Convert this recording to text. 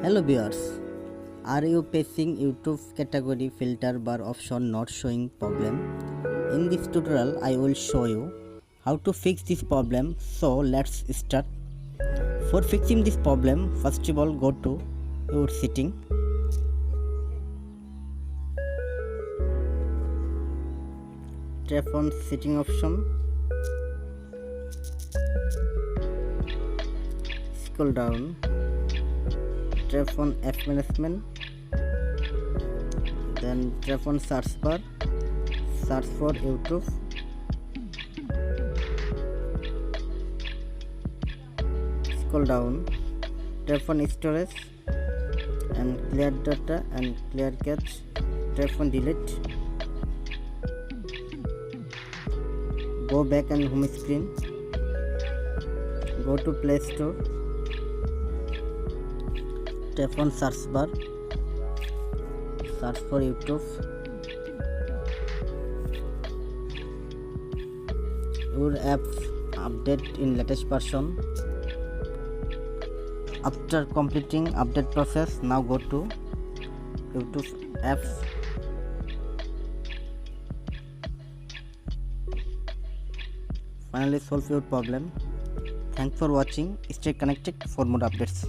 Hello viewers, are you facing YouTube category filter bar option not showing problem? In this tutorial I will show you how to fix this problem, so let's start. For fixing this problem, first of all go to your setting. Tap on setting option. Scroll down. Tap on app management, then tap on search bar, search for YouTube, scroll down, tap on storage and clear data and clear cache, tap on delete, go back and home screen, go to Play Store, tap on search bar, search for YouTube. Your apps update in latest version. After completing update process, now go to YouTube apps. Finally solve your problem. Thanks for watching. Stay connected for more updates.